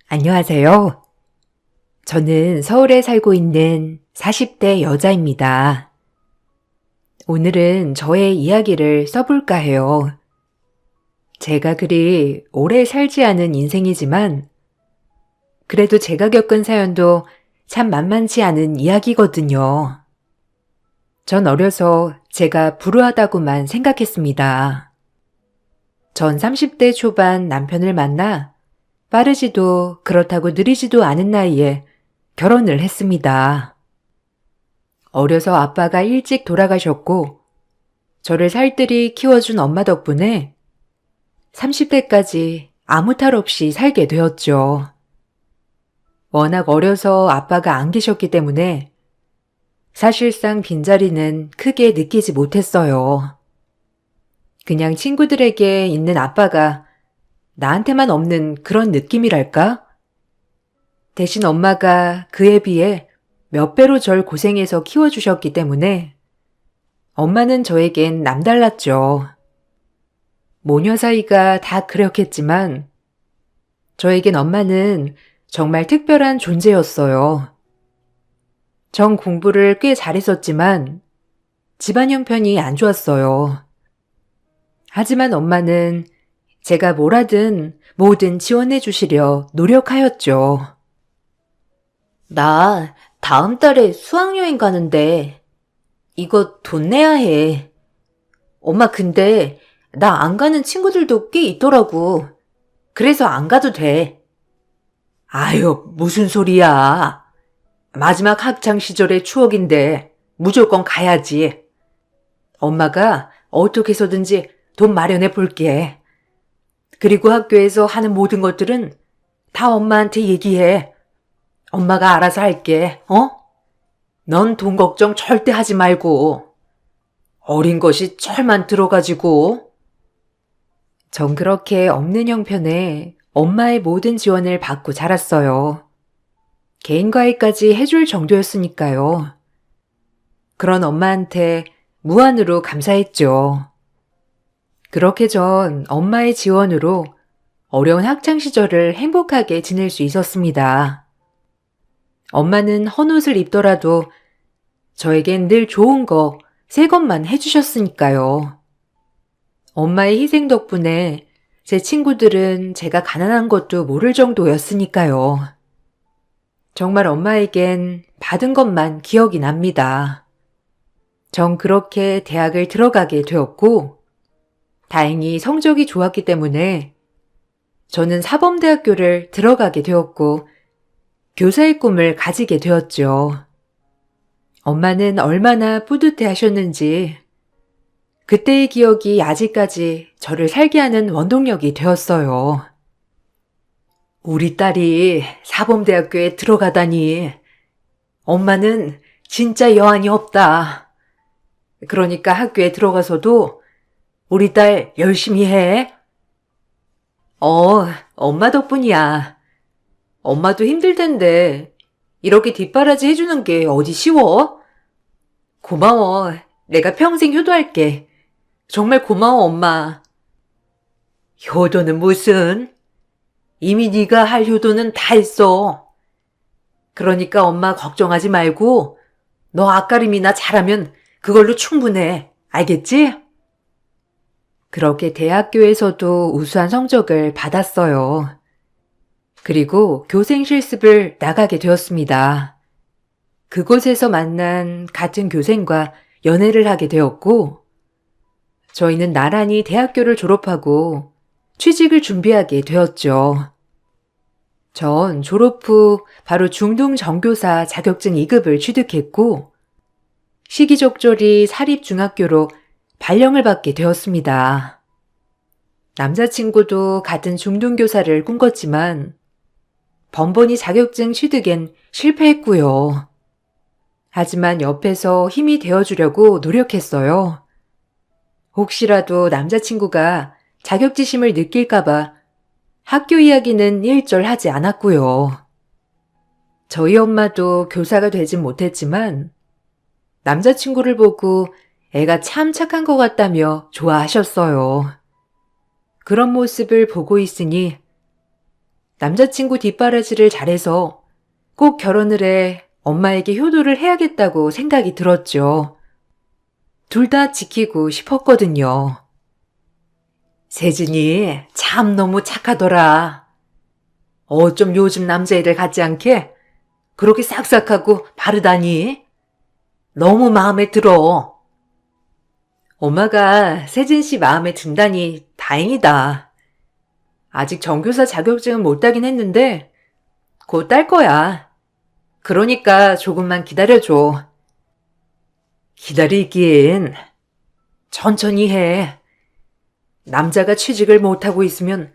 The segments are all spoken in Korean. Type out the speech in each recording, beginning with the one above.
안녕하세요. 저는 서울에 살고 있는 40대 여자입니다. 오늘은 저의 이야기를 써볼까 해요. 제가 그리 오래 살지 않은 인생이지만 그래도 제가 겪은 사연도 참 만만치 않은 이야기거든요. 전 어려서 제가 불우하다고만 생각했습니다. 전 30대 초반 남편을 만나 빠르지도 그렇다고 느리지도 않은 나이에 결혼을 했습니다. 어려서 아빠가 일찍 돌아가셨고 저를 살뜰히 키워준 엄마 덕분에 30대까지 아무 탈 없이 살게 되었죠. 워낙 어려서 아빠가 안 계셨기 때문에 사실상 빈자리는 크게 느끼지 못했어요. 그냥 친구들에게 있는 아빠가 나한테만 없는 그런 느낌이랄까? 대신 엄마가 그에 비해 몇 배로 절 고생해서 키워주셨기 때문에 엄마는 저에겐 남달랐죠. 모녀 사이가 다 그렇겠지만 저에겐 엄마는 정말 특별한 존재였어요. 전 공부를 꽤 잘했었지만 집안 형편이 안 좋았어요. 하지만 엄마는 제가 뭘 하든 뭐든 지원해 주시려 노력하였죠. 나 다음 달에 수학여행 가는데 이거 돈 내야 해. 엄마 근데 나 안 가는 친구들도 꽤 있더라고. 그래서 안 가도 돼. 아유, 무슨 소리야. 마지막 학창 시절의 추억인데 무조건 가야지. 엄마가 어떻게 해서든지 돈 마련해 볼게. 그리고 학교에서 하는 모든 것들은 다 엄마한테 얘기해. 엄마가 알아서 할게, 어? 넌 돈 걱정 절대 하지 말고. 어린 것이 철만 들어가지고. 전 그렇게 없는 형편에 엄마의 모든 지원을 받고 자랐어요. 개인과외까지 해줄 정도였으니까요. 그런 엄마한테 무한으로 감사했죠. 그렇게 전 엄마의 지원으로 어려운 학창 시절을 행복하게 지낼 수 있었습니다. 엄마는 헌옷을 입더라도 저에겐 늘 좋은 거, 새 것만 해주셨으니까요. 엄마의 희생 덕분에 제 친구들은 제가 가난한 것도 모를 정도였으니까요. 정말 엄마에겐 받은 것만 기억이 납니다. 전 그렇게 대학을 들어가게 되었고, 다행히 성적이 좋았기 때문에 저는 사범대학교를 들어가게 되었고, 교사의 꿈을 가지게 되었죠. 엄마는 얼마나 뿌듯해 하셨는지 그때의 기억이 아직까지 저를 살게 하는 원동력이 되었어요. 우리 딸이 사범대학교에 들어가다니 엄마는 진짜 여한이 없다. 그러니까 학교에 들어가서도 우리 딸 열심히 해. 엄마 덕분이야. 엄마도 힘들 텐데 이렇게 뒷바라지 해주는 게 어디 쉬워? 고마워. 내가 평생 효도할게. 정말 고마워, 엄마. 효도는 무슨? 이미 네가 할 효도는 다 했어. 그러니까 엄마 걱정하지 말고 너 앞가림이나 잘하면 그걸로 충분해. 알겠지? 그렇게 대학교에서도 우수한 성적을 받았어요. 그리고 교생 실습을 나가게 되었습니다. 그곳에서 만난 같은 교생과 연애를 하게 되었고, 저희는 나란히 대학교를 졸업하고 취직을 준비하게 되었죠. 전 졸업 후 바로 중등정교사 자격증 2급을 취득했고, 시기적절히 사립중학교로 발령을 받게 되었습니다. 남자친구도 같은 중등교사를 꿈꿨지만 번번이 자격증 취득엔 실패했고요. 하지만 옆에서 힘이 되어주려고 노력했어요. 혹시라도 남자친구가 자격지심을 느낄까봐 학교 이야기는 일절 하지 않았고요. 저희 엄마도 교사가 되진 못했지만 남자친구를 보고 애가 참 착한 것 같다며 좋아하셨어요. 그런 모습을 보고 있으니 남자친구 뒷바라지를 잘해서 꼭 결혼을 해 엄마에게 효도를 해야겠다고 생각이 들었죠. 둘 다 지키고 싶었거든요. 세진이 참 너무 착하더라. 어쩜 요즘 남자애들 같지 않게 그렇게 싹싹하고 바르다니? 너무 마음에 들어. 엄마가 세진 씨 마음에 든다니 다행이다. 아직 전교사 자격증은 못 따긴 했는데 곧 딸 거야. 그러니까 조금만 기다려줘. 기다리긴 천천히 해. 남자가 취직을 못하고 있으면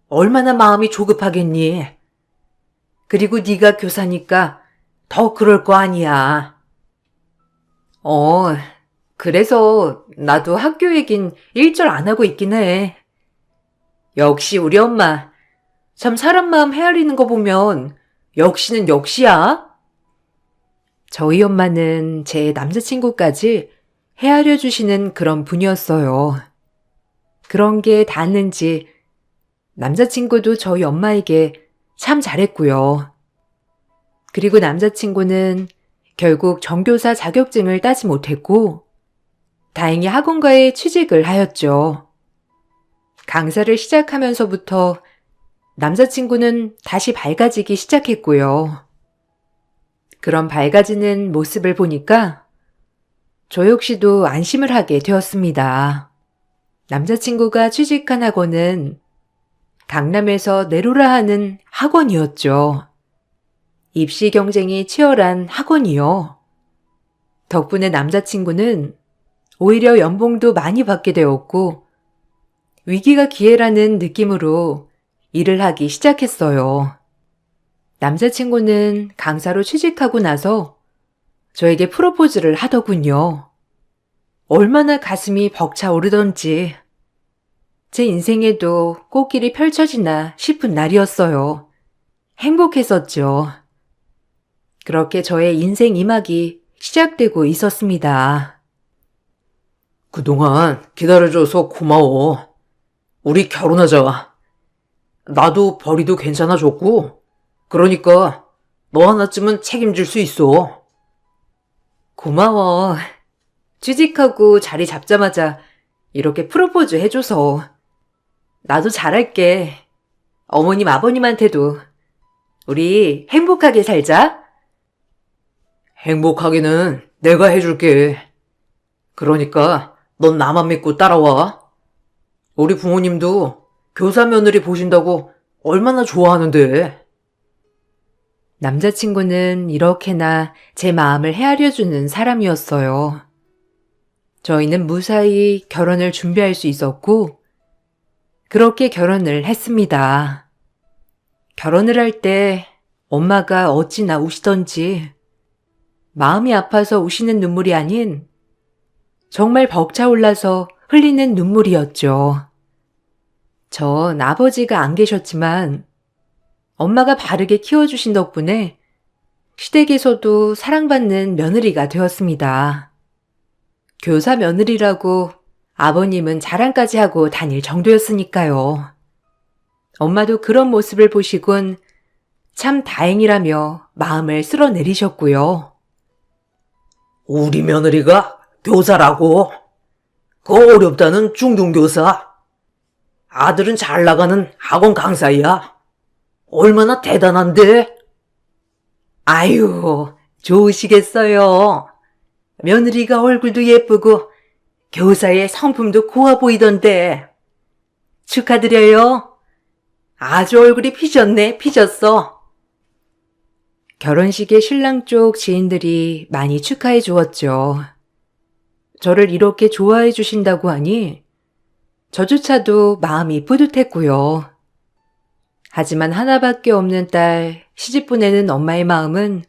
얼마나 마음이 조급하겠니? 그리고 네가 교사니까 더 그럴 거 아니야. 그래서 나도 학교 얘긴 일절 안 하고 있긴 해. 역시 우리 엄마. 참 사람 마음 헤아리는 거 보면 역시는 역시야. 저희 엄마는 제 남자친구까지 헤아려 주시는 그런 분이었어요. 그런 게 닿는지 남자친구도 저희 엄마에게 참 잘했고요. 그리고 남자친구는 결국 전교사 자격증을 따지 못했고 다행히 학원가에 취직을 하였죠. 강사를 시작하면서부터 남자친구는 다시 밝아지기 시작했고요. 그런 밝아지는 모습을 보니까 저 역시도 안심을 하게 되었습니다. 남자친구가 취직한 학원은 강남에서 내로라 하는 학원이었죠. 입시 경쟁이 치열한 학원이요. 덕분에 남자친구는 오히려 연봉도 많이 받게 되었고 위기가 기회라는 느낌으로 일을 하기 시작했어요. 남자친구는 강사로 취직하고 나서 저에게 프로포즈를 하더군요. 얼마나 가슴이 벅차오르던지 제 인생에도 꽃길이 펼쳐지나 싶은 날이었어요. 행복했었죠. 그렇게 저의 인생 2막이 시작되고 있었습니다. 그동안 기다려줘서 고마워. 우리 결혼하자. 나도 벌이도 괜찮아졌고, 그러니까 너 하나쯤은 책임질 수 있어. 고마워. 취직하고 자리 잡자마자 이렇게 프로포즈 해줘서. 나도 잘할게. 어머님, 아버님한테도. 우리 행복하게 살자. 행복하기는 내가 해줄게. 그러니까 넌 나만 믿고 따라와. 우리 부모님도 교사 며느리 보신다고 얼마나 좋아하는데. 남자친구는 이렇게나 제 마음을 헤아려주는 사람이었어요. 저희는 무사히 결혼을 준비할 수 있었고, 그렇게 결혼을 했습니다. 결혼을 할 때 엄마가 어찌나 우시던지, 마음이 아파서 우시는 눈물이 아닌 정말 벅차올라서 흘리는 눈물이었죠. 전 아버지가 안 계셨지만 엄마가 바르게 키워주신 덕분에 시댁에서도 사랑받는 며느리가 되었습니다. 교사 며느리라고 아버님은 자랑까지 하고 다닐 정도였으니까요. 엄마도 그런 모습을 보시곤 참 다행이라며 마음을 쓸어내리셨고요. 우리 며느리가 교사라고? 그 어렵다는 중등교사. 아들은 잘 나가는 학원 강사야. 얼마나 대단한데? 아유, 좋으시겠어요. 며느리가 얼굴도 예쁘고 교사의 성품도 고와 보이던데. 축하드려요. 아주 얼굴이 피셨네, 피셨어. 결혼식에 신랑 쪽 지인들이 많이 축하해 주었죠. 저를 이렇게 좋아해 주신다고 하니 저조차도 마음이 뿌듯했고요. 하지만 하나밖에 없는 딸 시집 보내는 엄마의 마음은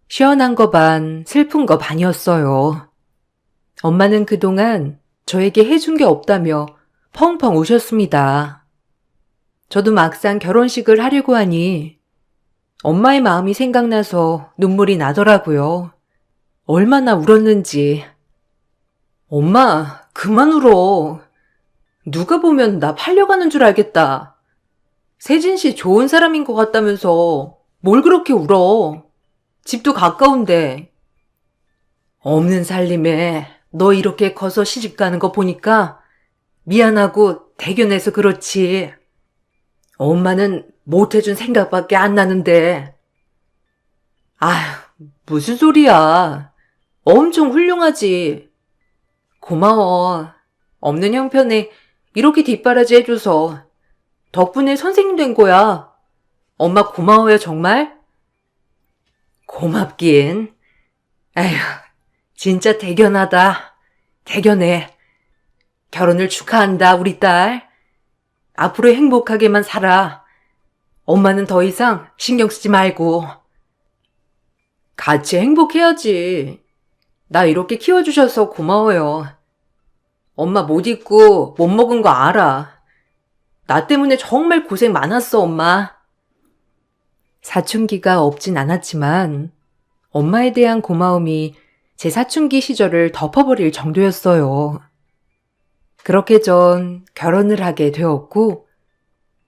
시원한 거 반, 슬픈 거 반이었어요. 엄마는 그동안 저에게 해준 게 없다며 펑펑 우셨습니다. 저도 막상 결혼식을 하려고 하니 엄마의 마음이 생각나서 눈물이 나더라고요. 얼마나 울었는지. 엄마, 그만 울어. 누가 보면 나 팔려가는 줄 알겠다. 세진 씨 좋은 사람인 것 같다면서 뭘 그렇게 울어? 집도 가까운데. 없는 살림에 너 이렇게 커서 시집 가는 거 보니까 미안하고 대견해서 그렇지. 엄마는 못해준 생각밖에 안 나는데. 아휴, 무슨 소리야. 엄청 훌륭하지. 고마워. 없는 형편에 이렇게 뒷바라지 해줘서 덕분에 선생님 된 거야. 엄마 고마워요, 정말. 고맙긴. 에휴, 진짜 대견하다. 대견해. 결혼을 축하한다, 우리 딸. 앞으로 행복하게만 살아. 엄마는 더 이상 신경 쓰지 말고. 같이 행복해야지. 나 이렇게 키워주셔서 고마워요. 엄마 못 입고 못 먹은 거 알아. 나 때문에 정말 고생 많았어, 엄마. 사춘기가 없진 않았지만 엄마에 대한 고마움이 제 사춘기 시절을 덮어버릴 정도였어요. 그렇게 전 결혼을 하게 되었고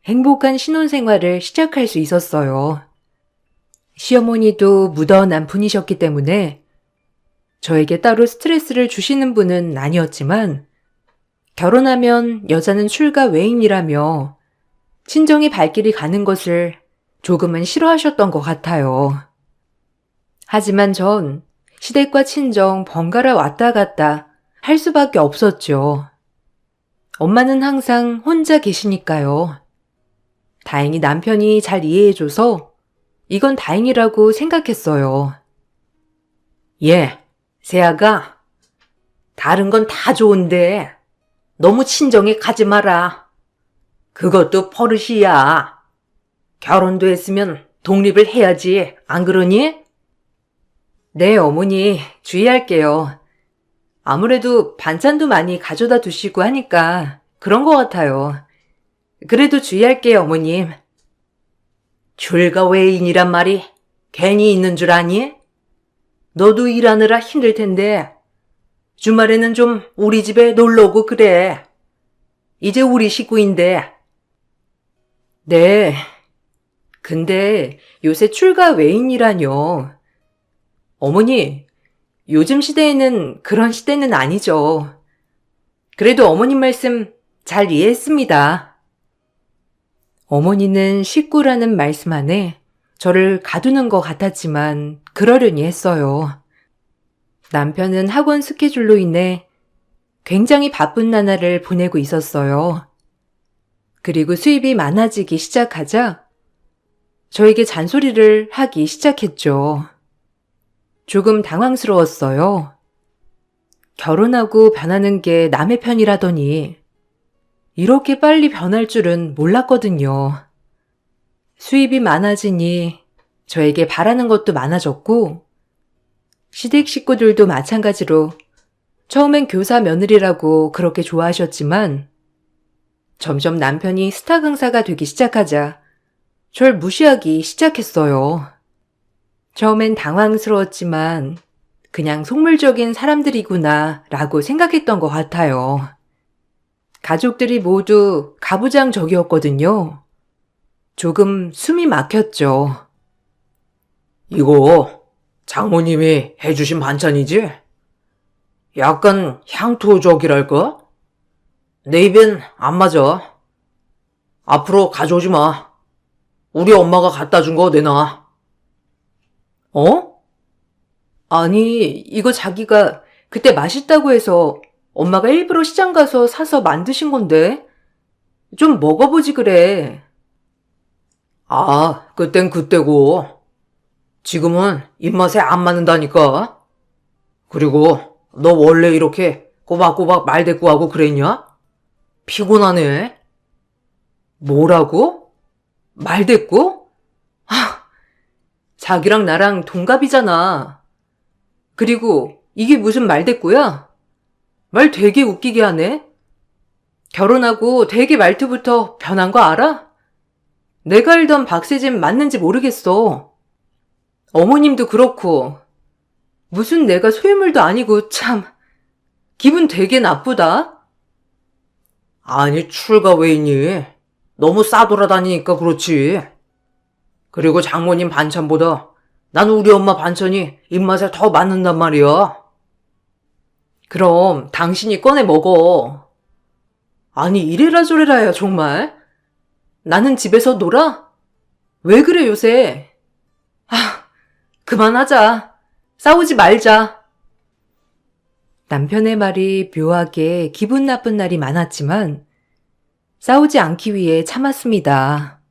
행복한 신혼생활을 시작할 수 있었어요. 시어머니도 무던한 분이셨기 때문에 저에게 따로 스트레스를 주시는 분은 아니었지만 결혼하면 여자는 출가 외인이라며 친정의 발길이 가는 것을 조금은 싫어하셨던 것 같아요. 하지만 전 시댁과 친정 번갈아 왔다 갔다 할 수밖에 없었죠. 엄마는 항상 혼자 계시니까요. 다행히 남편이 잘 이해해줘서 이건 다행이라고 생각했어요. 세아가, 다른 건 다 좋은데 너무 친정에 가지 마라. 그것도 버릇이야. 결혼도 했으면 독립을 해야지, 안 그러니? 네, 어머니, 주의할게요. 아무래도 반찬도 많이 가져다 두시고 하니까 그런 것 같아요. 그래도 주의할게요, 어머님. 출가 외인이란 말이 괜히 있는 줄 아니? 너도 일하느라 힘들 텐데 주말에는 좀 우리 집에 놀러 오고 그래. 이제 우리 식구인데. 네. 근데 요새 출가 외인이라뇨. 어머니, 요즘 시대에는 그런 시대는 아니죠. 그래도 어머님 말씀 잘 이해했습니다. 어머니는 식구라는 말씀 안에 저를 가두는 것 같았지만 그러려니 했어요. 남편은 학원 스케줄로 인해 굉장히 바쁜 나날을 보내고 있었어요. 그리고 수입이 많아지기 시작하자 저에게 잔소리를 하기 시작했죠. 조금 당황스러웠어요. 결혼하고 변하는 게 남의 편이라더니 이렇게 빨리 변할 줄은 몰랐거든요. 수입이 많아지니 저에게 바라는 것도 많아졌고 시댁 식구들도 마찬가지로 처음엔 교사 며느리라고 그렇게 좋아하셨지만 점점 남편이 스타 강사가 되기 시작하자 절 무시하기 시작했어요. 처음엔 당황스러웠지만 그냥 속물적인 사람들이구나 라고 생각했던 것 같아요. 가족들이 모두 가부장적이었거든요. 조금 숨이 막혔죠. 이거 장모님이 해주신 반찬이지? 약간 향토적이랄까? 내 입엔 안 맞아. 앞으로 가져오지 마. 우리 엄마가 갖다 준 거 내놔. 어? 아니, 이거 자기가 그때 맛있다고 해서 엄마가 일부러 시장 가서 사서 만드신 건데 좀 먹어보지 그래. 아, 그땐 그때고. 지금은 입맛에 안 맞는다니까. 그리고 너 원래 이렇게 꼬박꼬박 말대꾸하고 그랬냐? 피곤하네. 뭐라고? 말대꾸? 아, 자기랑 나랑 동갑이잖아. 그리고 이게 무슨 말대꾸야? 말 되게 웃기게 하네. 결혼하고 되게 말투부터 변한 거 알아? 내가 알던 박세진 맞는지 모르겠어. 어머님도 그렇고 무슨 내가 소유물도 아니고 참 기분 되게 나쁘다. 아니, 출가 왜 있니? 너무 싸돌아다니니까 그렇지. 그리고 장모님 반찬보다 난 우리 엄마 반찬이 입맛에 더 맞는단 말이야. 그럼 당신이 꺼내 먹어. 아니, 이래라 저래라야, 정말. 나는 집에서 놀아? 왜 그래, 요새? 아, 그만하자. 싸우지 말자. 남편의 말이 묘하게 기분 나쁜 날이 많았지만 싸우지 않기 위해 참았습니다.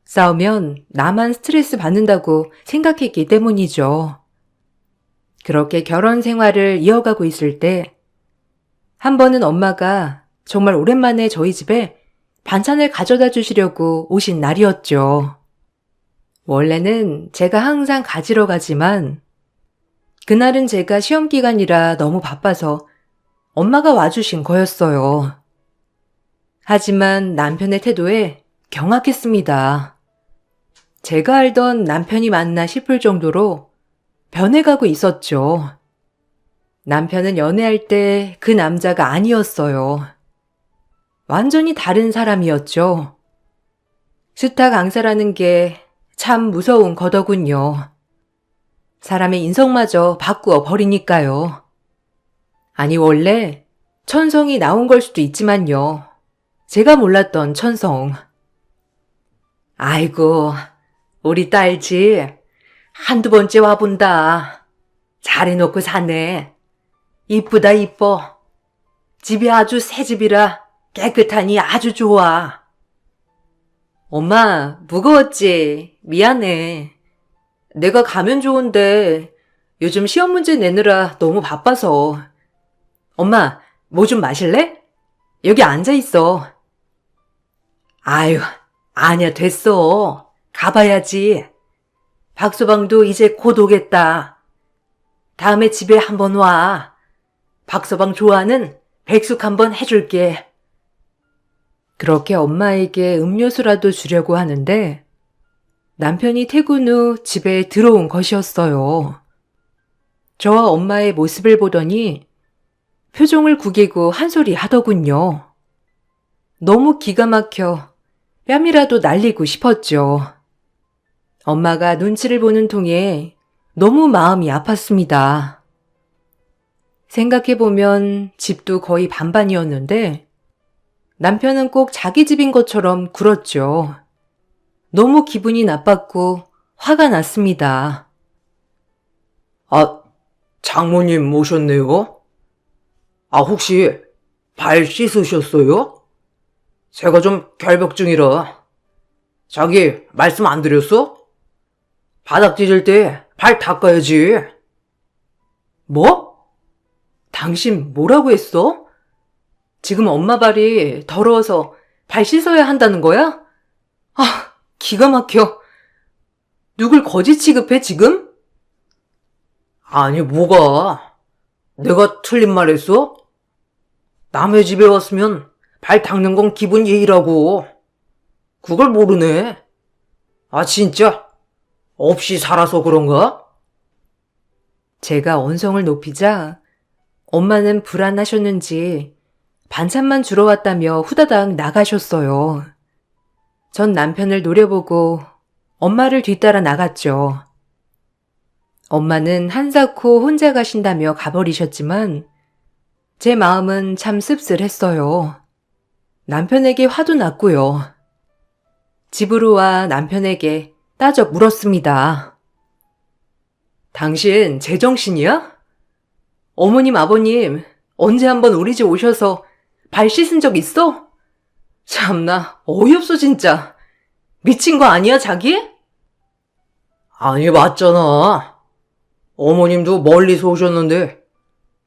싸우면 나만 스트레스 받는다고 생각했기 때문이죠. 그렇게 결혼 생활을 이어가고 있을 때 한 번은 엄마가 정말 오랜만에 저희 집에 반찬을 가져다 주시려고 오신 날이었죠. 원래는 제가 항상 가지러 가지만 그날은 제가 시험 기간이라 너무 바빠서 엄마가 와주신 거였어요. 하지만 남편의 태도에 경악했습니다. 제가 알던 남편이 맞나 싶을 정도로 변해가고 있었죠. 남편은 연애할 때 그 남자가 아니었어요. 완전히 다른 사람이었죠. 스타 강사라는 게 참 무서운 거더군요. 사람의 인성마저 바꾸어 버리니까요. 아니, 원래 천성이 나온 걸 수도 있지만요. 제가 몰랐던 천성. 아이고, 우리 딸지 한두 번째 와본다. 잘해놓고 사네. 이쁘다 이뻐. 집이 아주 새 집이라 깨끗하니 아주 좋아. 엄마, 무거웠지? 미안해. 내가 가면 좋은데 요즘 시험 문제 내느라 너무 바빠서. 엄마, 뭐 좀 마실래? 여기 앉아있어. 아유, 아니야, 됐어. 가봐야지. 박서방도 이제 곧 오겠다. 다음에 집에 한번 와. 박서방 좋아하는 백숙 한번 해줄게. 그렇게 엄마에게 음료수라도 주려고 하는데 남편이 퇴근 후 집에 들어온 것이었어요. 저와 엄마의 모습을 보더니 표정을 구기고 한 소리 하더군요. 너무 기가 막혀 뺨이라도 날리고 싶었죠. 엄마가 눈치를 보는 통에 너무 마음이 아팠습니다. 생각해보면 집도 거의 반반이었는데 남편은 꼭 자기 집인 것처럼 굴었죠. 너무 기분이 나빴고 화가 났습니다. 아, 장모님 오셨네요? 아, 혹시 발 씻으셨어요? 제가 좀 결벽증이라. 자기 말씀 안 드렸어? 바닥 뒤질 때 발 닦아야지. 뭐? 당신 뭐라고 했어? 지금 엄마 발이 더러워서 발 씻어야 한다는 거야? 아, 기가 막혀. 누굴 거지 취급해, 지금? 아니, 뭐가? 내가 틀린 말 했어? 남의 집에 왔으면 발 닦는 건 기본 예의라고. 그걸 모르네. 아, 진짜? 없이 살아서 그런가? 제가 언성을 높이자 엄마는 불안하셨는지 반찬만 주러 왔다며 후다닥 나가셨어요. 전 남편을 노려보고 엄마를 뒤따라 나갔죠. 엄마는 한사코 혼자 가신다며 가버리셨지만 제 마음은 참 씁쓸했어요. 남편에게 화도 났고요. 집으로 와 남편에게 따져 물었습니다. 당신 제정신이야? 어머님, 아버님 언제 한번 우리 집 오셔서 발 씻은 적 있어? 참나 어이없어 진짜. 미친 거 아니야 자기? 아니, 맞잖아. 어머님도 멀리서 오셨는데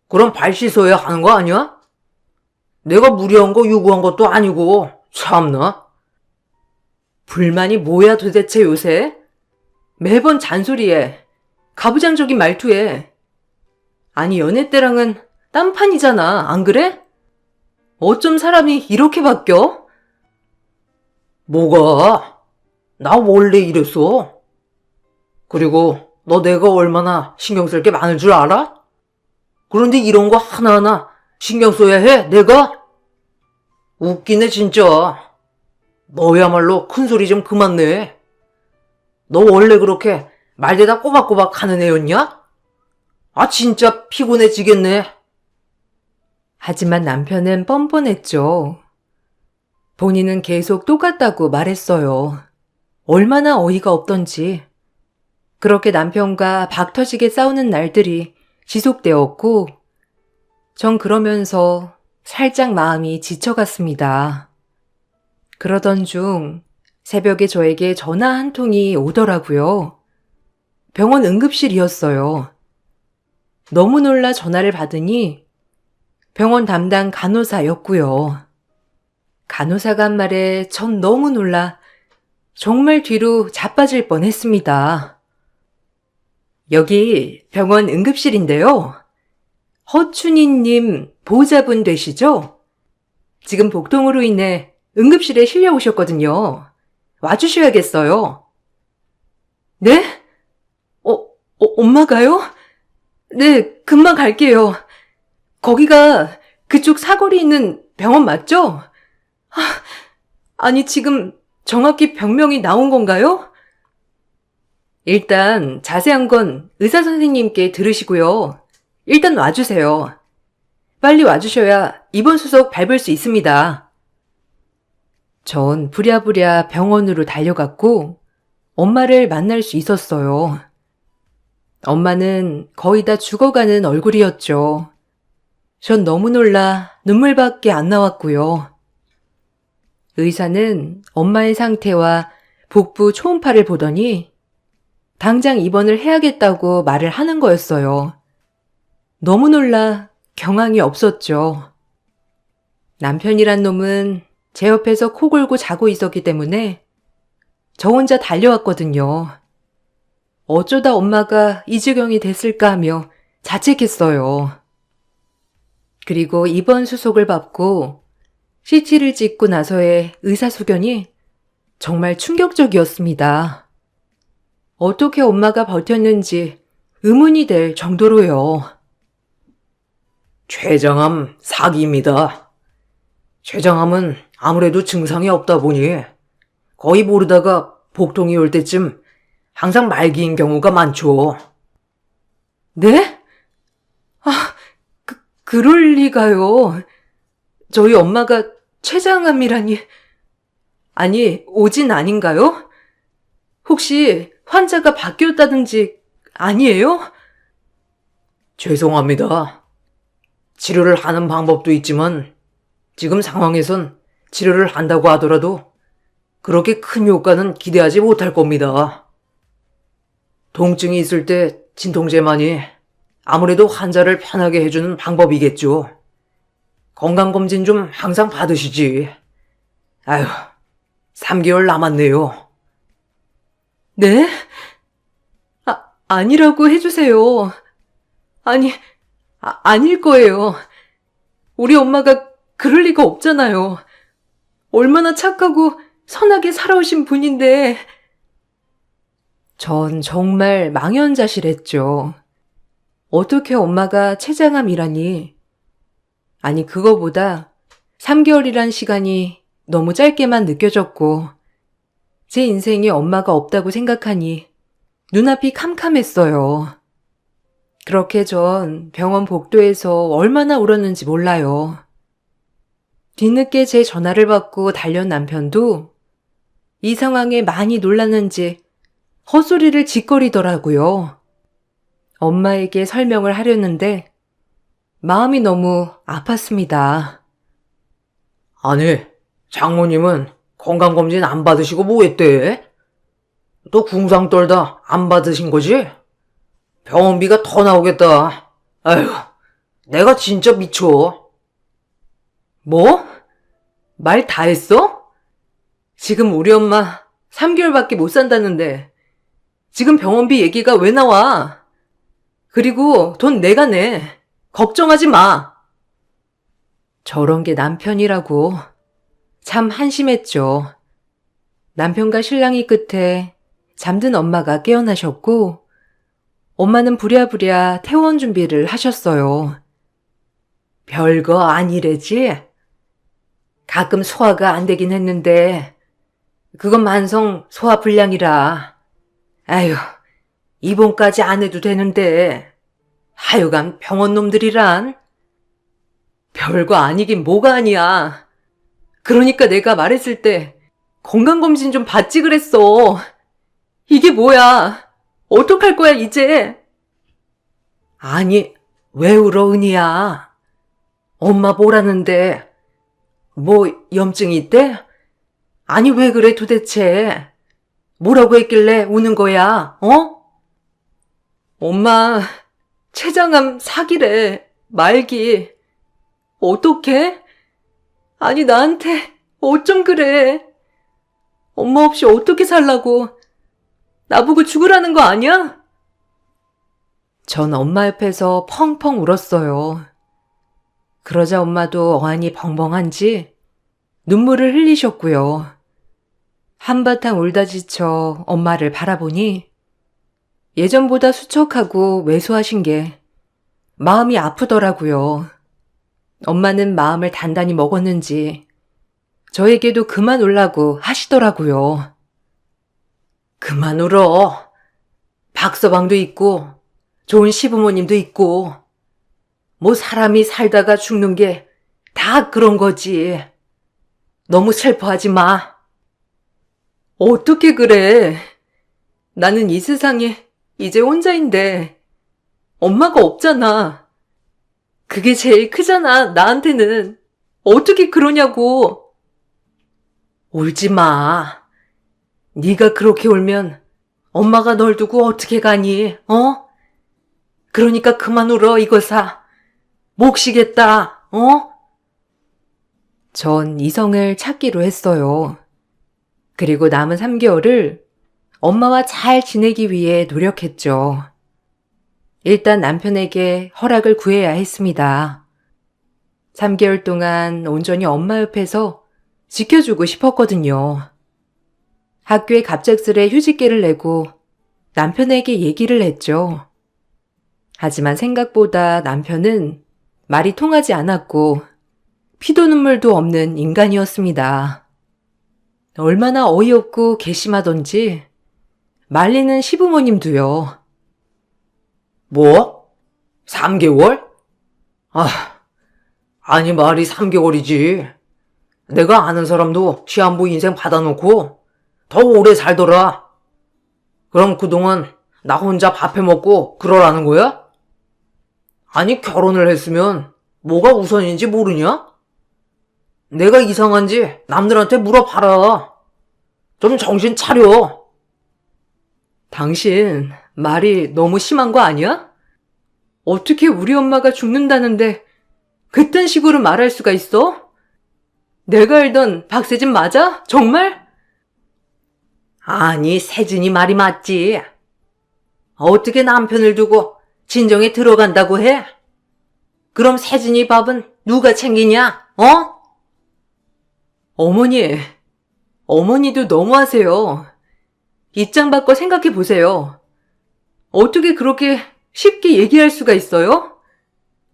그럼 발 씻어야 하는 거 아니야? 내가 무리한 거 요구한 것도 아니고. 참나. 불만이 뭐야 도대체 요새? 매번 잔소리에 가부장적인 말투에. 아니 연애 때랑은 딴판이잖아, 안 그래? 어쩜 사람이 이렇게 바뀌어? 뭐가? 나 원래 이랬어. 그리고 너 내가 얼마나 신경 쓸 게 많을 줄 알아? 그런데 이런 거 하나하나 신경 써야 해, 내가? 웃기네, 진짜. 너야말로 큰소리 좀 그만 내. 너 원래 그렇게 말대다 꼬박꼬박 하는 애였냐? 아, 진짜 피곤해지겠네. 하지만 남편은 뻔뻔했죠. 본인은 계속 똑같다고 말했어요. 얼마나 어이가 없던지. 그렇게 남편과 박 터지게 싸우는 날들이 지속되었고, 전 그러면서 살짝 마음이 지쳐갔습니다. 그러던 중 새벽에 저에게 전화 한 통이 오더라고요. 병원 응급실이었어요. 너무 놀라 전화를 받으니 병원 담당 간호사였고요. 간호사가 한 말에 전 너무 놀라 정말 뒤로 자빠질 뻔했습니다. 여기 병원 응급실인데요. 허춘희님 보호자분 되시죠? 지금 복통으로 인해 응급실에 실려오셨거든요. 와주셔야겠어요. 네? 엄마가요? 네, 금방 갈게요. 거기가 그쪽 사거리 있는 병원 맞죠? 아니, 지금 정확히 병명이 나온 건가요? 일단 자세한 건 의사 선생님께 들으시고요. 일단 와주세요. 빨리 와주셔야 입원 수속 밟을 수 있습니다. 전 부랴부랴 병원으로 달려갔고 엄마를 만날 수 있었어요. 엄마는 거의 다 죽어가는 얼굴이었죠. 전 너무 놀라 눈물밖에 안 나왔고요. 의사는 엄마의 상태와 복부 초음파를 보더니 당장 입원을 해야겠다고 말을 하는 거였어요. 너무 놀라 경황이 없었죠. 남편이란 놈은 제 옆에서 코 골고 자고 있었기 때문에 저 혼자 달려왔거든요. 어쩌다 엄마가 이 지경이 됐을까 하며 자책했어요. 그리고 입원 수속을 받고 CT를 찍고 나서의 의사소견이 정말 충격적이었습니다. 어떻게 엄마가 버텼는지 의문이 될 정도로요. 췌장암 4기입니다. 췌장암은 아무래도 증상이 없다 보니 거의 모르다가 복통이 올 때쯤 항상 말기인 경우가 많죠. 네? 그럴 리가요. 저희 엄마가 췌장암이라니. 아니, 오진 아닌가요? 혹시 환자가 바뀌었다든지 아니에요? 죄송합니다. 치료를 하는 방법도 있지만 지금 상황에선 치료를 한다고 하더라도 그렇게 큰 효과는 기대하지 못할 겁니다. 통증이 있을 때 진통제만이 아무래도 환자를 편하게 해주는 방법이겠죠. 건강검진 좀 항상 받으시지. 아휴, 3개월 남았네요. 네? 아니라고 해주세요. 아니, 아닐 거예요. 우리 엄마가 그럴 리가 없잖아요. 얼마나 착하고 선하게 살아오신 분인데. 전 정말 망연자실했죠. 어떻게 엄마가 췌장암이라니. 아니, 그거보다 3개월이란 시간이 너무 짧게만 느껴졌고, 제 인생에 엄마가 없다고 생각하니 눈앞이 캄캄했어요. 그렇게 전 병원 복도에서 얼마나 울었는지 몰라요. 뒤늦게 제 전화를 받고 달려온 남편도 이 상황에 많이 놀랐는지 헛소리를 짓거리더라고요. 엄마에게 설명을 하려는데 마음이 너무 아팠습니다. 아니, 장모님은 건강검진 안 받으시고 뭐 했대? 또 궁상 떨다 안 받으신 거지? 병원비가 더 나오겠다. 아휴, 내가 진짜 미쳐. 뭐? 말 다 했어? 지금 우리 엄마 3개월밖에 못 산다는데 지금 병원비 얘기가 왜 나와? 그리고 돈 내가 내. 걱정하지 마. 저런 게 남편이라고. 참 한심했죠. 남편과 신랑이 끝에 잠든 엄마가 깨어나셨고 엄마는 부랴부랴 퇴원 준비를 하셨어요. 별거 아니래지? 가끔 소화가 안 되긴 했는데 그건 만성 소화불량이라. 아휴, 입원까지 안 해도 되는데. 하여간 병원 놈들이란. 별거 아니긴 뭐가 아니야. 그러니까 내가 말했을 때 건강검진 좀 받지 그랬어. 이게 뭐야? 어떡할 거야, 이제? 아니, 왜 울어, 은희야? 엄마 뭐라는데? 뭐, 염증이 있대? 아니, 왜 그래, 도대체? 뭐라고 했길래 우는 거야, 어? 엄마, 췌장암 사기래. 말기. 어떡해? 아니, 나한테 어쩜 그래? 엄마 없이 어떻게 살라고? 나보고 죽으라는 거 아니야? 전 엄마 옆에서 펑펑 울었어요. 그러자 엄마도 어안이 벙벙한지 눈물을 흘리셨고요. 한바탕 울다 지쳐 엄마를 바라보니 예전보다 수척하고 왜소하신 게 마음이 아프더라고요. 엄마는 마음을 단단히 먹었는지 저에게도 그만 울라고 하시더라고요. 그만 울어. 박서방도 있고 좋은 시부모님도 있고 뭐 사람이 살다가 죽는 게 다 그런 거지. 너무 슬퍼하지 마. 어떻게 그래? 나는 이 세상에 이제 혼자인데 엄마가 없잖아. 그게 제일 크잖아, 나한테는. 어떻게 그러냐고. 울지 마. 네가 그렇게 울면 엄마가 널 두고 어떻게 가니, 어? 그러니까 그만 울어, 이거사. 목 쉬겠다, 어? 전 이성을 찾기로 했어요. 그리고 남은 3개월을 엄마와 잘 지내기 위해 노력했죠. 일단 남편에게 허락을 구해야 했습니다. 3개월 동안 온전히 엄마 옆에서 지켜주고 싶었거든요. 학교에 갑작스레 휴직계를 내고 남편에게 얘기를 했죠. 하지만 생각보다 남편은 말이 통하지 않았고 피도 눈물도 없는 인간이었습니다. 얼마나 어이없고 괘씸하던지 말리는 시부모님도요. 뭐? 3개월? 아니 말이 3개월이지. 내가 아는 사람도 시한부 인생 받아놓고 더 오래 살더라. 그럼 그동안 나 혼자 밥해 먹고 그러라는 거야? 아니 결혼을 했으면 뭐가 우선인지 모르냐? 내가 이상한지 남들한테 물어봐라. 좀 정신 차려. 당신 말이 너무 심한 거 아니야? 어떻게 우리 엄마가 죽는다는데 그딴 식으로 말할 수가 있어? 내가 알던 박세진 맞아? 정말? 아니 세진이 말이 맞지. 어떻게 남편을 두고 진정에 들어간다고 해? 그럼 세진이 밥은 누가 챙기냐? 어? 어머니도 너무하세요. 입장 바꿔 생각해 보세요. 어떻게 그렇게 쉽게 얘기할 수가 있어요?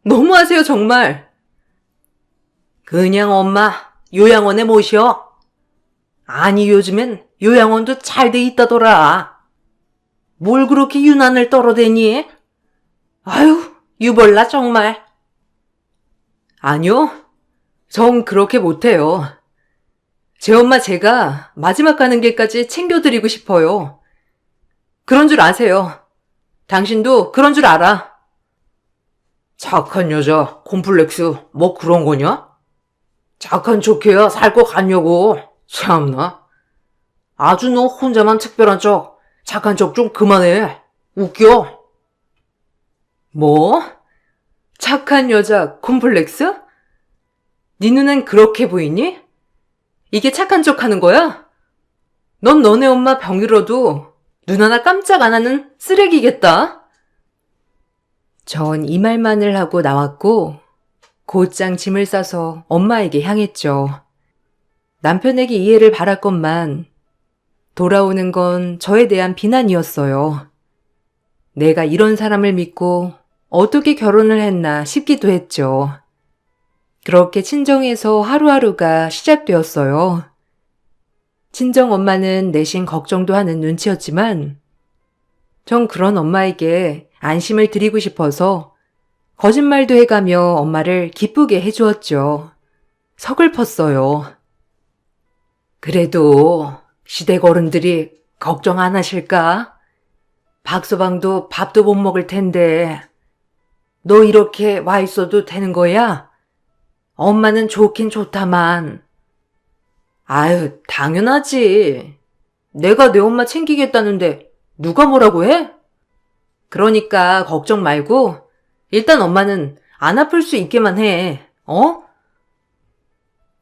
너무하세요, 정말. 그냥 엄마 요양원에 모셔. 아니 요즘엔 요양원도 잘 돼 있다더라. 뭘 그렇게 유난을 떨어대니? 아유 유벌나 정말. 아니요, 전 그렇게 못해요. 제 엄마 제가 마지막 가는 길까지 챙겨드리고 싶어요. 그런 줄 아세요. 당신도 그런 줄 알아. 착한 여자 콤플렉스 뭐 그런 거냐? 착한 척해야 살 거 같냐고. 참나. 아주 너 혼자만 특별한 척 착한 척 좀 그만해. 웃겨. 뭐? 착한 여자 콤플렉스? 네 눈엔 그렇게 보이니? 이게 착한 척 하는 거야? 넌 너네 엄마 병이라도 눈 하나 깜짝 안 하는 쓰레기겠다. 전 이 말만을 하고 나왔고 곧장 짐을 싸서 엄마에게 향했죠. 남편에게 이해를 바랐건만 돌아오는 건 저에 대한 비난이었어요. 내가 이런 사람을 믿고 어떻게 결혼을 했나 싶기도 했죠. 그렇게 친정에서 하루하루가 시작되었어요. 친정 엄마는 내심 걱정도 하는 눈치였지만 전 그런 엄마에게 안심을 드리고 싶어서 거짓말도 해가며 엄마를 기쁘게 해주었죠. 서글펐어요. 그래도 시댁 어른들이 걱정 안 하실까? 박서방도 밥도 못 먹을 텐데 너 이렇게 와 있어도 되는 거야? 엄마는 좋긴 좋다만. 아유, 당연하지. 내가 내 엄마 챙기겠다는데 누가 뭐라고 해? 그러니까 걱정 말고 일단 엄마는 안 아플 수 있게만 해. 어?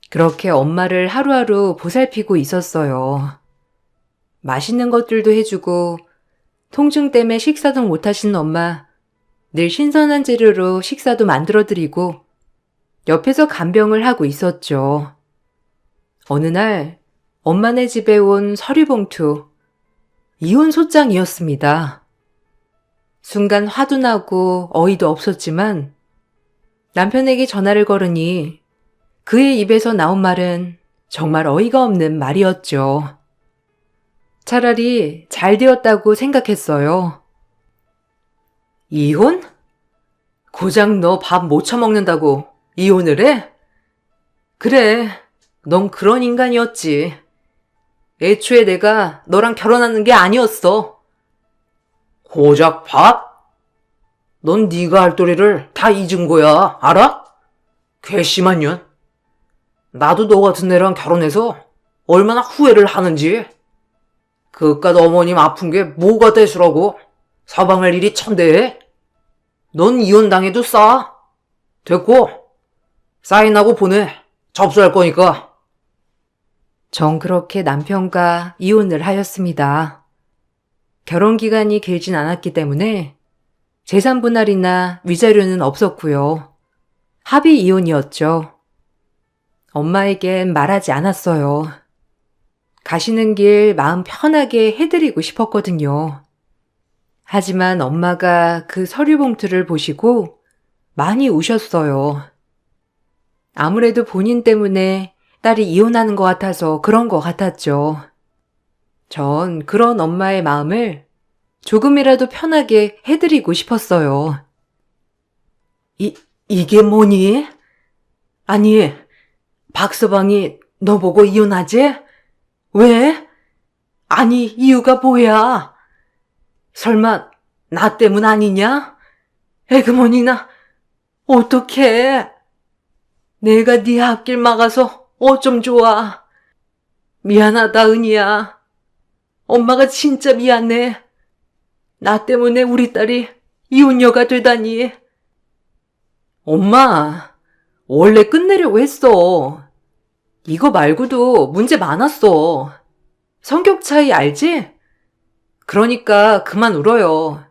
그렇게 엄마를 하루하루 보살피고 있었어요. 맛있는 것들도 해주고 통증 때문에 식사도 못하시는 엄마 늘 신선한 재료로 식사도 만들어드리고 옆에서 간병을 하고 있었죠. 어느 날 엄마네 집에 온 서류봉투, 이혼 소장이었습니다. 순간 화도 나고 어이도 없었지만 남편에게 전화를 걸으니 그의 입에서 나온 말은 정말 어이가 없는 말이었죠. 차라리 잘 되었다고 생각했어요. 이혼? 고작 너 밥 못 처먹는다고 이혼을 해? 그래, 넌 그런 인간이었지. 애초에 내가 너랑 결혼하는 게 아니었어. 고작 밥? 넌 네가 할 도리를 다 잊은 거야, 알아? 괘씸한 년. 나도 너 같은 애랑 결혼해서 얼마나 후회를 하는지. 그깟 어머님 아픈 게 뭐가 대수라고 사방할 일이 천대해. 넌 이혼당해도 싸. 됐고, 사인하고 보내. 접수할 거니까. 전 그렇게 남편과 이혼을 하였습니다. 결혼 기간이 길진 않았기 때문에 재산 분할이나 위자료는 없었고요. 합의 이혼이었죠. 엄마에겐 말하지 않았어요. 가시는 길 마음 편하게 해드리고 싶었거든요. 하지만 엄마가 그 서류 봉투를 보시고 많이 우셨어요. 아무래도 본인 때문에 딸이 이혼하는 것 같아서 그런 것 같았죠. 전 그런 엄마의 마음을 조금이라도 편하게 해드리고 싶었어요. 이게 뭐니? 아니, 박서방이 너 보고 이혼하지? 왜? 아니, 이유가 뭐야? 설마 나 때문 아니냐? 에그머니나 어떡해? 내가 네 앞길 막아서 어쩜 좋아. 미안하다, 은희야. 엄마가 진짜 미안해. 나 때문에 우리 딸이 이혼녀가 되다니. 엄마, 원래 끝내려고 했어. 이거 말고도 문제 많았어. 성격 차이 알지? 그러니까 그만 울어요.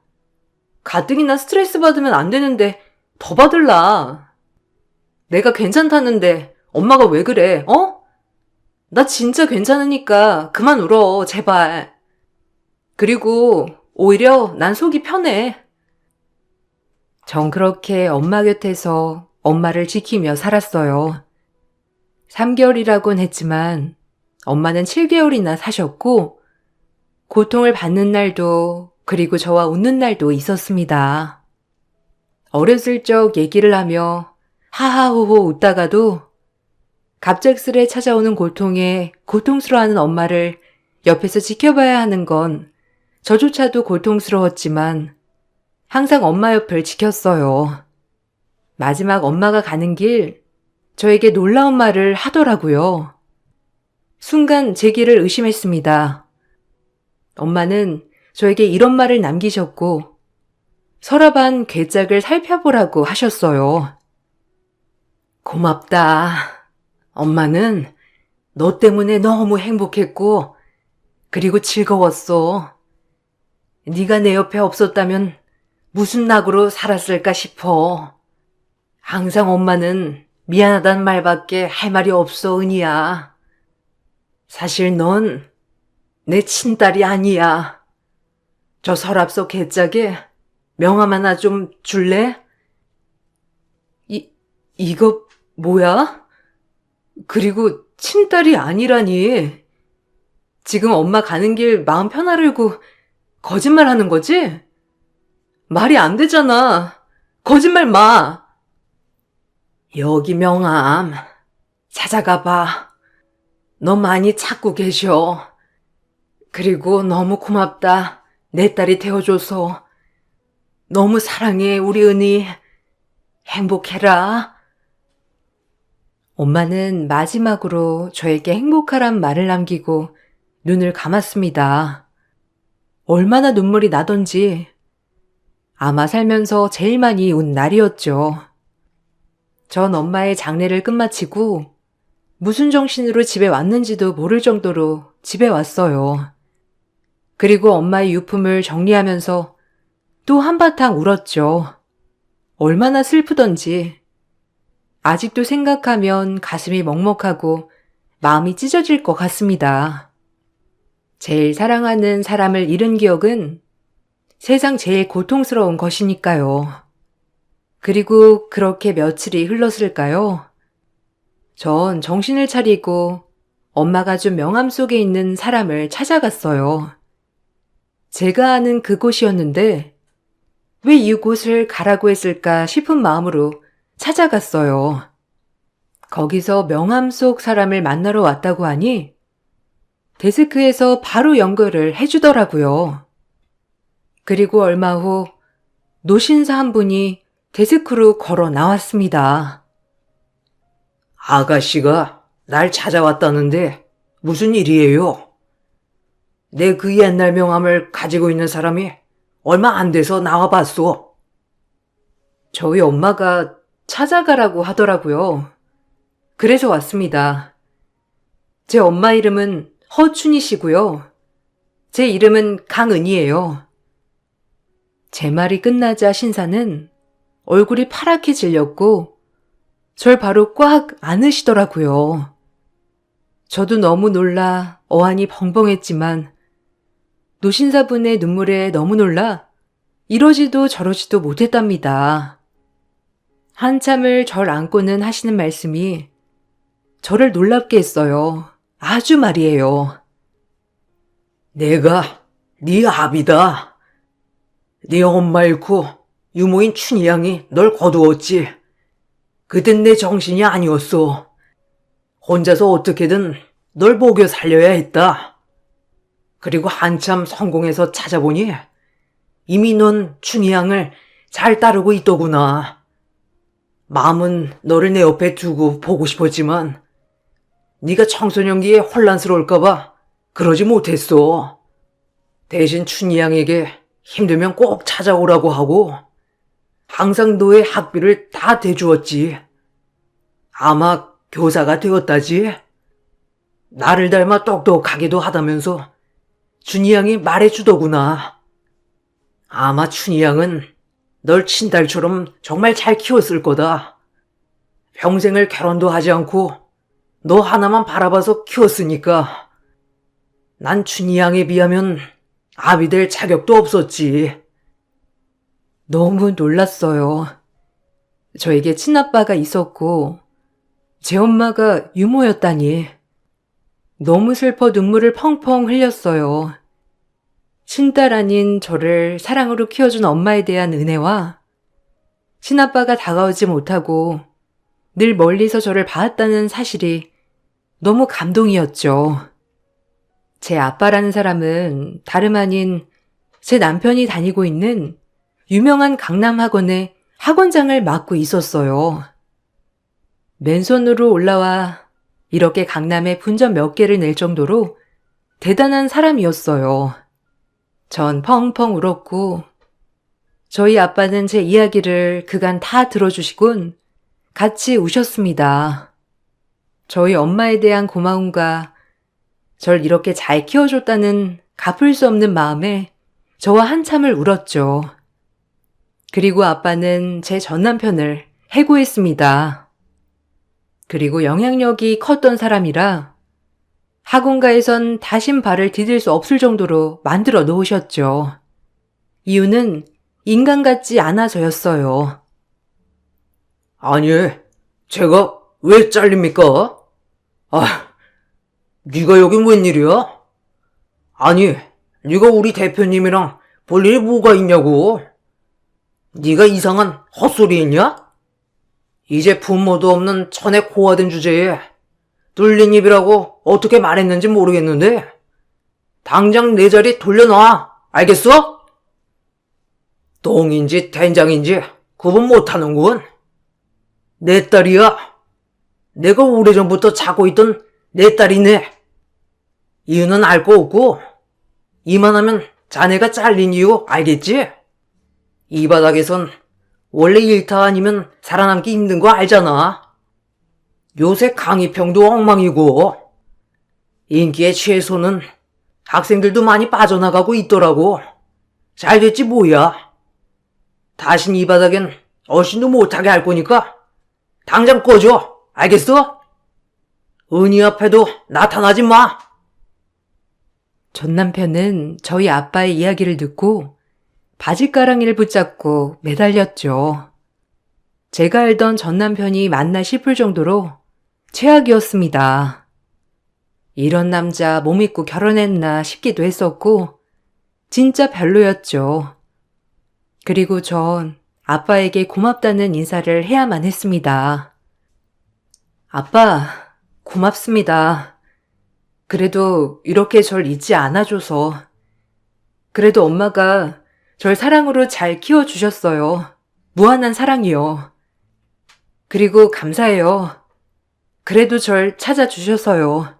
가뜩이나 스트레스 받으면 안 되는데 더 받을라. 내가 괜찮다는데 엄마가 왜 그래, 어? 나 진짜 괜찮으니까 그만 울어, 제발. 그리고 오히려 난 속이 편해. 전 그렇게 엄마 곁에서 엄마를 지키며 살았어요. 3개월이라곤 했지만 엄마는 7개월이나 사셨고 고통을 받는 날도 그리고 저와 웃는 날도 있었습니다. 어렸을 적 얘기를 하며 하하호호 웃다가도 갑작스레 찾아오는 고통에 고통스러워하는 엄마를 옆에서 지켜봐야 하는 건 저조차도 고통스러웠지만 항상 엄마 옆을 지켰어요. 마지막 엄마가 가는 길 저에게 놀라운 말을 하더라고요. 순간 제 길을 의심했습니다. 엄마는 저에게 이런 말을 남기셨고 서랍 안 괴짝을 살펴보라고 하셨어요. 고맙다. 엄마는 너 때문에 너무 행복했고 그리고 즐거웠어. 네가 내 옆에 없었다면 무슨 낙으로 살았을까 싶어. 항상 엄마는 미안하단 말밖에 할 말이 없어, 은희야. 사실 넌 내 친딸이 아니야. 저 서랍 속 괴짝에 명함 하나 좀 줄래? 이거 뭐야? 그리고 친딸이 아니라니. 지금 엄마 가는 길 마음 편하려고 거짓말 하는 거지? 말이 안 되잖아. 거짓말 마. 여기 명함. 찾아가 봐. 너 많이 찾고 계셔. 그리고 너무 고맙다. 내 딸이 되어줘서. 너무 사랑해, 우리 은희. 행복해라. 엄마는 마지막으로 저에게 행복하란 말을 남기고 눈을 감았습니다. 얼마나 눈물이 나던지 아마 살면서 제일 많이 운 날이었죠. 전 엄마의 장례를 끝마치고 무슨 정신으로 집에 왔는지도 모를 정도로 집에 왔어요. 그리고 엄마의 유품을 정리하면서 또 한바탕 울었죠. 얼마나 슬프던지. 아직도 생각하면 가슴이 먹먹하고 마음이 찢어질 것 같습니다. 제일 사랑하는 사람을 잃은 기억은 세상 제일 고통스러운 것이니까요. 그리고 그렇게 며칠이 흘렀을까요? 전 정신을 차리고 엄마가 준 명함 속에 있는 사람을 찾아갔어요. 제가 아는 그곳이었는데 왜 이곳을 가라고 했을까 싶은 마음으로 찾아갔어요. 거기서 명함 속 사람을 만나러 왔다고 하니 데스크에서 바로 연결을 해주더라고요. 그리고 얼마 후 노신사 한 분이 데스크로 걸어 나왔습니다. 아가씨가 날 찾아왔다는데 무슨 일이에요? 내 그 옛날 명함을 가지고 있는 사람이 얼마 안 돼서 나와봤어. 저희 엄마가 찾아가라고 하더라고요. 그래서 왔습니다. 제 엄마 이름은 허춘이시고요. 제 이름은 강은이에요. 제 말이 끝나자 신사는 얼굴이 파랗게 질렸고 절 바로 꽉 안으시더라고요. 저도 너무 놀라 어안이 벙벙했지만 노신사분의 눈물에 너무 놀라 이러지도 저러지도 못했답니다. 한참을 절 안고는 하시는 말씀이 저를 놀랍게 했어요. 아주 말이에요. 내가 네 아비다. 네 엄마 잃고 유모인 춘희 양이 널 거두었지. 그땐 내 정신이 아니었어. 혼자서 어떻게든 널 먹여 살려야 했다. 그리고 한참 성공해서 찾아보니 이미 넌 춘희 양을 잘 따르고 있더구나. 마음은 너를 내 옆에 두고 보고 싶었지만 네가 청소년기에 혼란스러울까봐 그러지 못했어. 대신 춘희 양에게 힘들면 꼭 찾아오라고 하고 항상 너의 학비를 다 대주었지. 아마 교사가 되었다지. 나를 닮아 똑똑하기도 하다면서 춘희 양이 말해주더구나. 아마 춘희 양은 널 친딸처럼 정말 잘 키웠을 거다. 평생을 결혼도 하지 않고 너 하나만 바라봐서 키웠으니까. 난 춘희 양에 비하면 아비 될 자격도 없었지. 너무 놀랐어요. 저에게 친아빠가 있었고 제 엄마가 유모였다니. 너무 슬퍼 눈물을 펑펑 흘렸어요. 친딸 아닌 저를 사랑으로 키워준 엄마에 대한 은혜와 친아빠가 다가오지 못하고 늘 멀리서 저를 봐왔다는 사실이 너무 감동이었죠. 제 아빠라는 사람은 다름 아닌 제 남편이 다니고 있는 유명한 강남학원의 학원장을 맡고 있었어요. 맨손으로 올라와 이렇게 강남에 분점 몇 개를 낼 정도로 대단한 사람이었어요. 전 펑펑 울었고 저희 아빠는 제 이야기를 그간 다 들어주시곤 같이 우셨습니다. 저희 엄마에 대한 고마움과 절 이렇게 잘 키워줬다는 갚을 수 없는 마음에 저와 한참을 울었죠. 그리고 아빠는 제 전남편을 해고했습니다. 그리고 영향력이 컸던 사람이라 학원가에선 다신 발을 디딜 수 없을 정도로 만들어 놓으셨죠. 이유는 인간 같지 않아서였어요. 아니, 제가 왜 잘립니까? 아, 네가 여긴 웬일이야? 아니, 네가 우리 대표님이랑 볼 일이 뭐가 있냐고. 네가 이상한 헛소리 했냐? 이제 분모도 없는 천에 고화된 주제에 뚫린 입이라고 어떻게 말했는지 모르겠는데 당장 내 자리 돌려놔. 알겠어? 똥인지 된장인지 구분 못하는군. 내 딸이야. 내가 오래전부터 자고 있던 내 딸이네. 이유는 알 거 없고 이만하면 자네가 잘린 이유 알겠지? 이 바닥에선 원래 일타 아니면 살아남기 힘든 거 알잖아. 요새 강의평도 엉망이고 인기의 최소는 학생들도 많이 빠져나가고 있더라고. 잘 됐지 뭐야. 다신 이 바닥엔 얼씬도 못하게 할 거니까 당장 꺼져. 알겠어? 은희 앞에도 나타나지 마. 전 남편은 저희 아빠의 이야기를 듣고 바짓가랑이를 붙잡고 매달렸죠. 제가 알던 전 남편이 맞나 싶을 정도로 최악이었습니다. 이런 남자 못 믿고 결혼했나 싶기도 했었고 진짜 별로였죠. 그리고 전 아빠에게 고맙다는 인사를 해야만 했습니다. 아빠, 고맙습니다. 그래도 이렇게 절 잊지 않아줘서. 그래도 엄마가 절 사랑으로 잘 키워주셨어요. 무한한 사랑이요. 그리고 감사해요. 그래도 절 찾아주셔서요.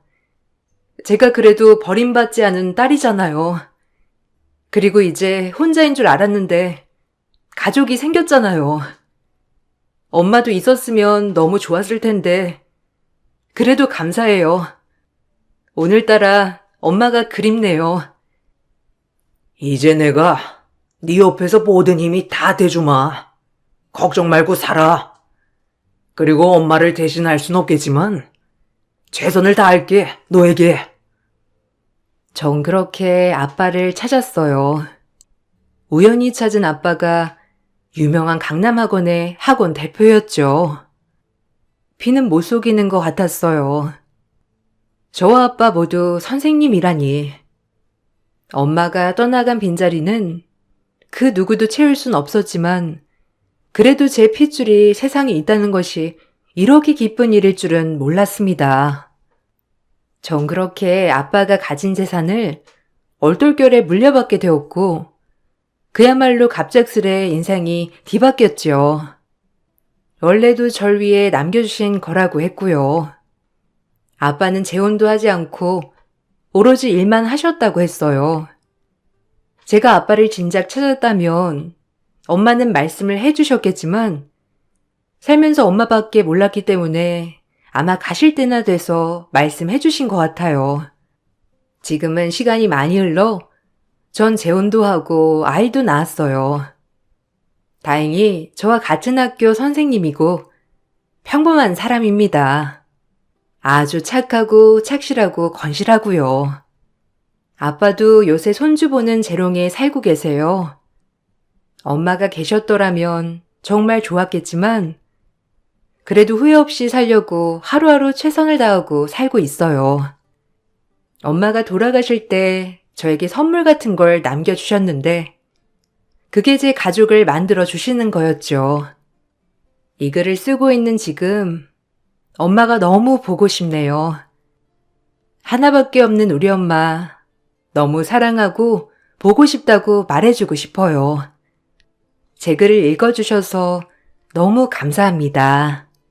제가 그래도 버림받지 않은 딸이잖아요. 그리고 이제 혼자인 줄 알았는데 가족이 생겼잖아요. 엄마도 있었으면 너무 좋았을 텐데 그래도 감사해요. 오늘따라 엄마가 그립네요. 이제 내가 네 옆에서 모든 힘이 다 대주마. 걱정 말고 살아. 그리고 엄마를 대신할 순 없겠지만 최선을 다할게, 너에게. 전 그렇게 아빠를 찾았어요. 우연히 찾은 아빠가 유명한 강남학원의 학원 대표였죠. 피는 못 속이는 것 같았어요. 저와 아빠 모두 선생님이라니. 엄마가 떠나간 빈자리는 그 누구도 채울 순 없었지만 그래도 제 핏줄이 세상에 있다는 것이 이렇게 기쁜 일일 줄은 몰랐습니다. 전 그렇게 아빠가 가진 재산을 얼떨결에 물려받게 되었고 그야말로 갑작스레 인생이 뒤바뀌었죠. 원래도 절 위해 남겨주신 거라고 했고요. 아빠는 재혼도 하지 않고 오로지 일만 하셨다고 했어요. 제가 아빠를 진작 찾았다면 엄마는 말씀을 해주셨겠지만 살면서 엄마밖에 몰랐기 때문에 아마 가실 때나 돼서 말씀해 주신 것 같아요. 지금은 시간이 많이 흘러 전 재혼도 하고 아이도 낳았어요. 다행히 저와 같은 학교 선생님이고 평범한 사람입니다. 아주 착하고 착실하고 건실하고요. 아빠도 요새 손주 보는 재롱에 살고 계세요. 엄마가 계셨더라면 정말 좋았겠지만 그래도 후회 없이 살려고 하루하루 최선을 다하고 살고 있어요. 엄마가 돌아가실 때 저에게 선물 같은 걸 남겨주셨는데 그게 제 가족을 만들어 주시는 거였죠. 이 글을 쓰고 있는 지금 엄마가 너무 보고 싶네요. 하나밖에 없는 우리 엄마 너무 사랑하고 보고 싶다고 말해주고 싶어요. 제 글을 읽어주셔서 너무 감사합니다.